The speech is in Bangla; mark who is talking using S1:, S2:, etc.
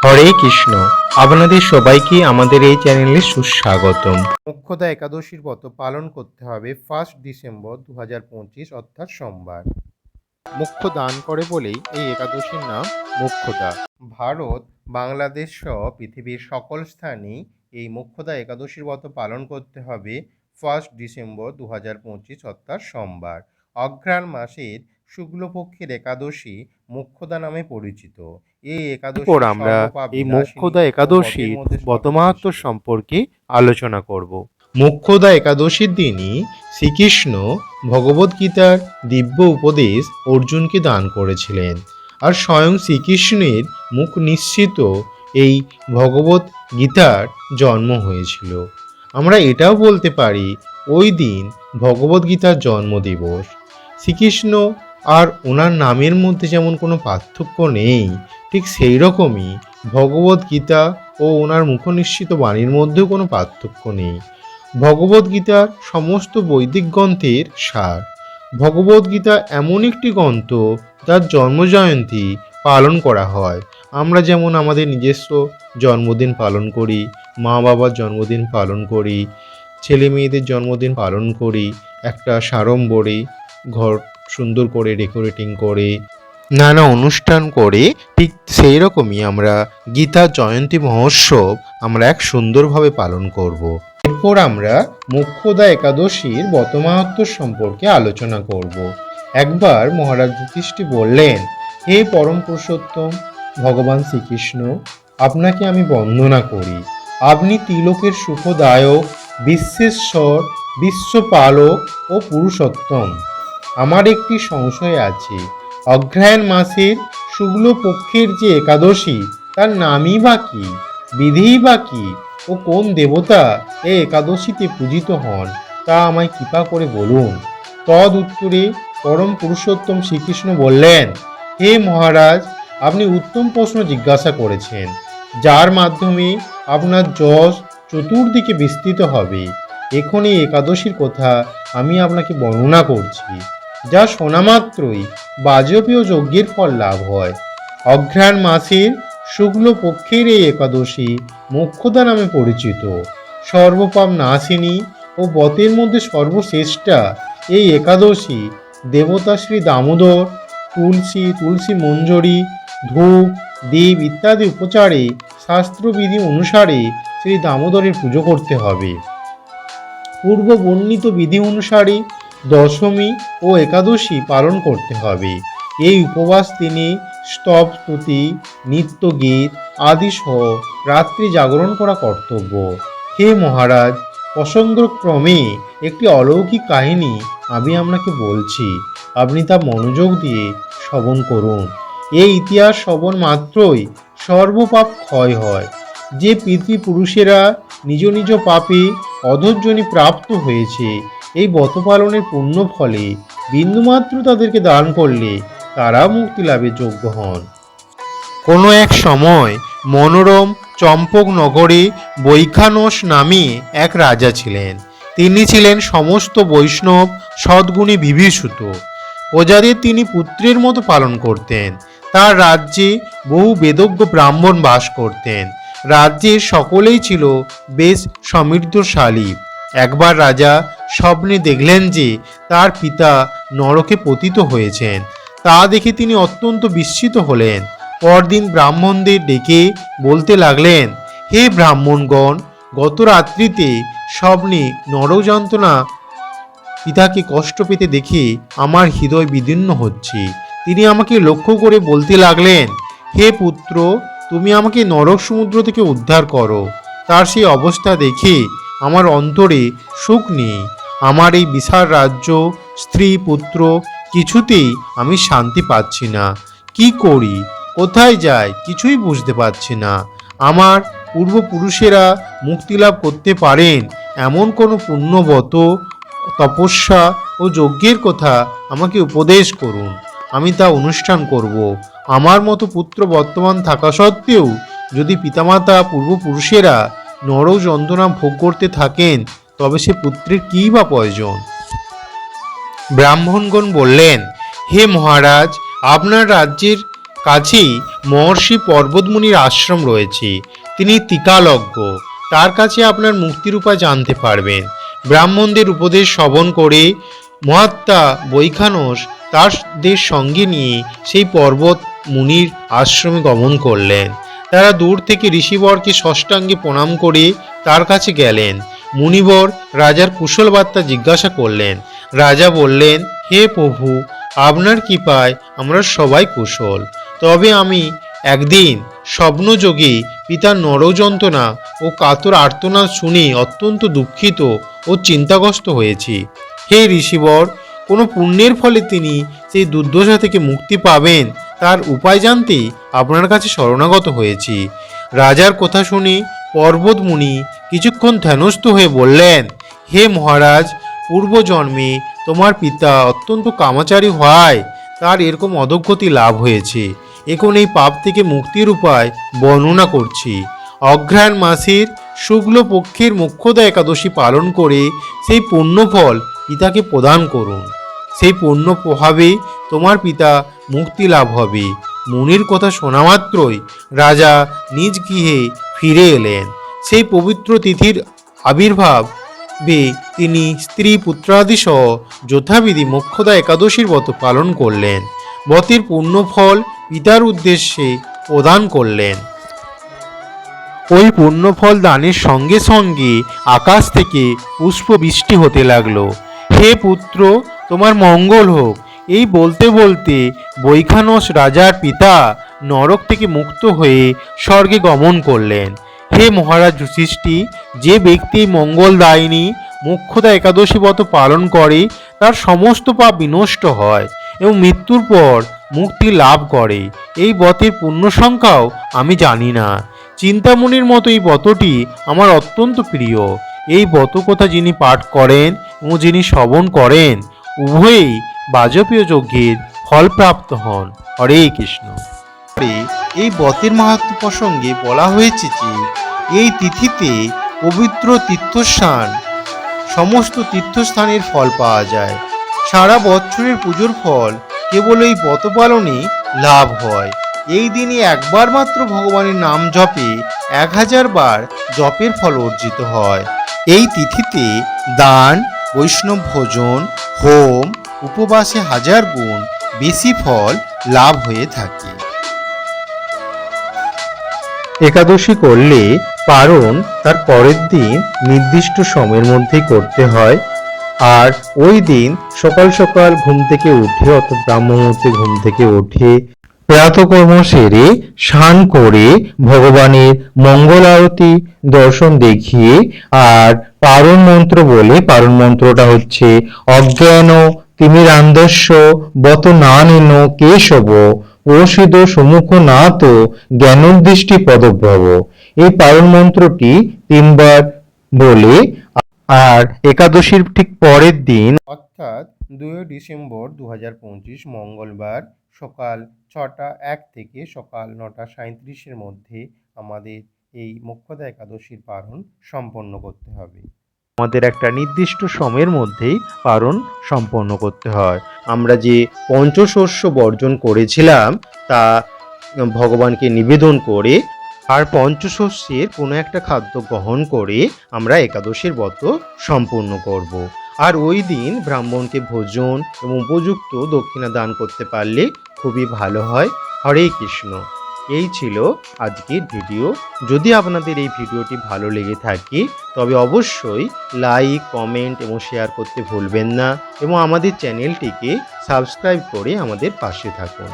S1: হরে কৃষ্ণ। আপনাদের সবাইকে আমাদের এই চ্যানেলে সুস্বাগতম। মোক্ষদা একাদশীর ব্রত পালন করতে হবে 1 ডিসেম্বর 2025 অর্থাৎ সোমবার। মোক্ষ দান করে বলেই এই একাদশীর নাম মোক্ষদা। ভারত, বাংলাদেশ সহ পৃথিবীর সকল স্থানেই এই মোক্ষদা একাদশীর ব্রত পালন করতে হবে 1 ডিসেম্বর 2025 অর্থাৎ সোমবার। অঘ্রাণ মাসের শুক্লপক্ষের একাদশী মোক্ষদা নামে পরিচিত। এই একাদশী আমরা এই মোক্ষদা একাদশীর ব্রতমাহাত্ম্য সম্পর্কে আলোচনা করব। মোক্ষদা একাদশীর দিনই শ্রীকৃষ্ণ ভগবদ্গীতার দিব্য উপদেশ অর্জুনকে দান করেছিলেন, আর স্বয়ং শ্রীকৃষ্ণের মুখ নিঃসৃত এই ভগবত গীতার জন্ম হয়েছিল। আমরা এটাও বলতে পারি ওই দিন ভগবদ্গীতার জন্মদিবস। শ্রীকৃষ্ণ আর ওনার নামের মধ্যে যেমন কোনো পার্থক্য নেই, ঠিক সেই রকমই ভগবদ্গীতা ও ওনার মুখনিঃসৃত বাণীর মধ্যেও কোনো পার্থক্য নেই। ভগবদ্গীতার সমস্ত বৈদিক গ্রন্থের সার। ভগবদ্গীতা এমন একটি গ্রন্থ যার জন্মজয়ন্তী পালন করা হয়। আমরা যেমন আমাদের নিজস্ব জন্মদিন পালন করি, মা বাবার জন্মদিন পালন করি, ছেলে মেয়েদের জন্মদিন পালন করি, একটা সাড়ম্বরে ঘর সুন্দর করে ডেকোরেটিং করে নানা অনুষ্ঠান করে, ঠিক সেই রকমই আমরা গীতা জয়ন্তী মহোৎসব আমরা এক সুন্দরভাবে পালন করব। এরপর আমরা মোক্ষদা একাদশীর ব্রতমাহাত্ম্য সম্পর্কে আলোচনা করব। একবার মহারাজ যুধিষ্ঠির বললেন, হে পরম পুরুষোত্তম ভগবান শ্রীকৃষ্ণ, আপনাকে আমি বন্দনা করি। আপনি ত্রিলোকের সুখদায়ক, বিশ্বেশ্বর, বিশ্বপালক ও পুরুষোত্তম। আমার একটি সংশয় আছে, অগ্রহায়ণ মাসের শুক্লপক্ষের যে একাদশী তার নামই বা কি, বিধিই বা কি ও কোন দেবতা এই একাদশীতে পূজিত হন তা আমায় কৃপা করে বলুন। তদ উত্তরে পরম পুরুষোত্তম শ্রীকৃষ্ণ বললেন, হে মহারাজ, আপনি উত্তম প্রশ্ন জিজ্ঞাসা করেছেন, যার মাধ্যমে আপনার যশ চতুর্দিকে বিস্তৃত হবে। এখন এই একাদশীর কথা আমি আপনাকে বর্ণনা করছি, যা শোনা মাত্রই বাজপেয় যজ্ঞের ফল লাভ হয়। অঘ্রাণ মাসের শুক্লপক্ষের এই একাদশী মোক্ষদা নামে পরিচিত। সর্বপাপ নাশিনী ও ব্রতের মধ্যে সর্বশ্রেষ্ঠা এই একাদশী দেবতা শ্রী দামোদর তুলসী মঞ্জরি, ধূপ, দীপ ইত্যাদি উপচারে শাস্ত্রবিধি অনুসারে শ্রী দামোদরের পুজো করতে হবে। পূর্ব বর্ণিত বিধি অনুসারে দশমী ও একাদশী পালন করতে হবে। এই উপবাস দিনে স্তব স্তুতি, নিত্য গীত আদি সহ রাত্রি জাগরণ করা কর্তব্য। হে মহারাজ, প্রসঙ্গক্রমে একটি অলৌকিক কাহিনী আমি আপনাকে বলছি, আপনি তা মনোযোগ দিয়ে শ্রবণ করুন। এই ইতিহাস শ্রবণ মাত্রই সর্বপাপ ক্ষয় হয়। যে পিতৃপুরুষেরা নিজ নিজ পাপে অধর্জনী প্রাপ্ত হয়েছে, এই ব্রত পালনের পুণ্য ফলে বিন্দুমাত্র তাদেরকে দান করলে তারা মুক্তি লাভের যোগ্য হন। কোনো এক সময় মনোরম চম্পক নগরে বৈখানস নামে এক রাজা ছিলেন। তিনি ছিলেন সমস্ত বৈষ্ণব সদ্গুণী বিভীষিত। প্রজাদের তিনি পুত্রের মতো পালন করতেন। তার রাজ্যে বহু বেদজ্ঞ ব্রাহ্মণ বাস করতেন। রাজ্যের সকলেই ছিল বেশ সমৃদ্ধশালী। একবার রাজা স্বপ্নে দেখলেন যে তার পিতা নরকে পতিত হয়েছেন। তা দেখে তিনি অত্যন্ত বিস্মিত হলেন। পরদিন ব্রাহ্মণদের ডেকে বলতে লাগলেন, হে ব্রাহ্মণগণ, গত রাত্রিতে স্বপ্নে নরক যন্ত্রণা পিতাকে কষ্ট পেতে দেখে আমার হৃদয় বিদীর্ণ হচ্ছে। তিনি আমাকে লক্ষ্য করে বলতে লাগলেন, হে পুত্র, তুমি আমাকে নরক সমুদ্র থেকে উদ্ধার করো। তার সেই অবস্থা দেখে আমার অন্তরে সুখ নেই। আমার এই বিশাল রাজ্য, স্ত্রী, পুত্র কিছুতেই আমি শান্তি পাচ্ছি না। কি করি, কোথায় যাই, কিছুই বুঝতে পারছি না। আমার পূর্বপুরুষেরা মুক্তিলাভ করতে পারেন এমন কোনো পুণ্যব্রত, তপস্যা ও যজ্ঞের কথা আমাকে উপদেশ করুন, আমি তা অনুষ্ঠান করব। আমার মতো পুত্র বর্তমান থাকা সত্ত্বেও যদি পিতামাতা পূর্বপুরুষেরা নরক যন্ত্রণা ভোগ করতে থাকেন, তবে সে পুত্রের কী বা প্রয়োজন? ব্রাহ্মণগণ বললেন, হে মহারাজ, আপনার রাজ্যের কাছেই মহর্ষি পর্বতমুনির আশ্রম রয়েছে। তিনি টিকালজ্ঞ, তার কাছে আপনার মুক্তির উপায় জানতে পারবেন। ব্রাহ্মণদের উপদেশ শ্রবণ করে মহাত্মা বৈখানস তাদের সঙ্গে নিয়ে সেই পর্বত মুনির আশ্রমে গমন করলেন। তারা দূর থেকে ঋষিবরকে ষষ্ঠাঙ্গে প্রণাম করে তার কাছে গেলেন। মুনিবর রাজার কুশল বার্তা জিজ্ঞাসা করলেন। রাজা বললেন, হে প্রভু, আপনার কৃপায় আমরা সবাই কুশল। তবে আমি একদিন স্বপ্নযোগে পিতার নরযন্ত্রণা ও কাতর আর্তনাদ শুনে অত্যন্ত দুঃখিত ও চিন্তাগ্রস্ত হয়েছি। হে ঋষিবর, কোনো পুণ্যের ফলে তিনি সেই দুর্দশা থেকে মুক্তি পাবেন তার উপায় জানতে আপনার কাছে শরণাগত হয়েছি। রাজার কথা শুনে পর্বতমুনি কিছুক্ষণ ধ্যানস্থ হয়ে বললেন, হে মহারাজ, পূর্বজন্মে তোমার পিতা অত্যন্ত কামাচারী হওয়ায় তার এরকম অধোগতি লাভ হয়েছে। এখন এই পাপ থেকে মুক্তির উপায় বর্ণনা করছি। অঘ্রায়ণ মাসের শুক্ল পক্ষের মোক্ষদা একাদশী পালন করে সেই পুণ্যফল পিতাকে প্রদান করুন। সেই পুণ্য প্রভাবে তোমার পিতা মুক্তি লাভ হবে। মুনির কথা শোনা মাত্রই রাজা নিজ গৃহে ফিরে এলেন। সেই পবিত্র তিথির আবির্ভাবে তিনি স্ত্রী পুত্রাদি সহ যথাবিধি মোক্ষদা একাদশীর ব্রত পালন করলেন। ব্রতের পুণ্যফল পিতার উদ্দেশ্যে প্রদান করলেন। ওই পুণ্যফল দানের সঙ্গে সঙ্গে আকাশ থেকে পুষ্প বৃষ্টি হতে লাগলো। হে পুত্র, তোমার মঙ্গল হোক। এই বলতে বলতে বৈখানস রাজার পিতা নরক থেকে মুক্ত হয়ে স্বর্গে গমন করলেন। হে মহারাজ যুধিষ্ঠির, যে ব্যক্তি মঙ্গলদায়িনী মোক্ষদা একাদশী ব্রত পালন করে তার সমস্ত পাপ বিনষ্ট হয় এবং মৃত্যুর পর মুক্তি লাভ করে। এই ব্রতের পুণ্য সংখ্যাও আমি জানি না। চিন্তামণির মতো এই ব্রতটি আমার অত্যন্ত প্রিয়। এই ব্রত কথা যিনি পাঠ করেন এবং যিনি শ্রবণ করেন উভয়েই বাজপেয় যজ্ঞের ফলপ্রাপ্ত হন। হরে কৃষ্ণ। এই ব্রতের মাহাত্ম্য প্রসঙ্গে বলা হয়েছে যে এই তিথিতে পবিত্র তীর্থস্থান সমস্ত তীর্থস্থানের ফল পাওয়া যায়। সারা বছরের পুজোর ফল কেবল এই ব্রত পালনে লাভ হয়। এই দিনে একবার মাত্র ভগবানের নাম জপে 1000 বার জপের ফল অর্জিত হয়। এই তিথিতে দান, বৈষ্ণব ভোজন, হোম, উপবাসে 1000 গুণ বেশি ফল লাভ হয়ে থাকে। একাদশী করলে পারণ তার পরের দিন নির্দিষ্ট সময়ের মধ্যেই করতে হয়। আর ওই দিন সকাল সকাল ঘুম থেকে উঠে অর্থাৎ ব্রাহ্ম মুহূর্তে ঘুম থেকে উঠে প্রাতকর্ম সেরে স্নান করে ভগবানের মঙ্গল আরতি দর্শন দেখিয়ে আর পারণ মন্ত্র বলে, পারণ মন্ত্রটা হচ্ছে অজ্ঞান তিমিরান্ধস্য বত না নেন কেশব প্রসিদ সম্মুখ না তো জ্ঞানোদৃষ্টি পদভ্রব। এই পারণ মন্ত্রটি 3 বার বলে আর একাদশীর ঠিক পরের দিন অর্থাৎ 2 ডিসেম্বর 2025 মঙ্গলবার সকাল 6টা 1 থেকে সকাল 9টা 37-এর মধ্যে আমাদের এই মোক্ষদা একাদশীর পারণ সম্পন্ন করতে হবে। আমাদের একটা নির্দিষ্ট সময়ের মধ্যেই পারণ সম্পন্ন করতে হয়। আমরা যে পঞ্চশস্য বর্জন করেছিলাম তা ভগবানকে নিবেদন করে আর পঞ্চশস্যের কোনো একটা খাদ্য গ্রহণ করে আমরা একাদশীর ব্রত সম্পূর্ণ করব। আর ওই দিন ব্রাহ্মণকে ভোজন এবং উপযুক্ত দক্ষিণা দান করতে পারলে খুবই ভালো হয়। হরে কৃষ্ণ। এই ছিল আজকের ভিডিও। যদি আপনাদের এই ভিডিওটি ভালো লেগে থাকে তবে অবশ্যই লাইক, কমেন্ট এবং শেয়ার করতে ভুলবেন না এবং আমাদের চ্যানেলটিকে সাবস্ক্রাইব করে আমাদের পাশে থাকুন।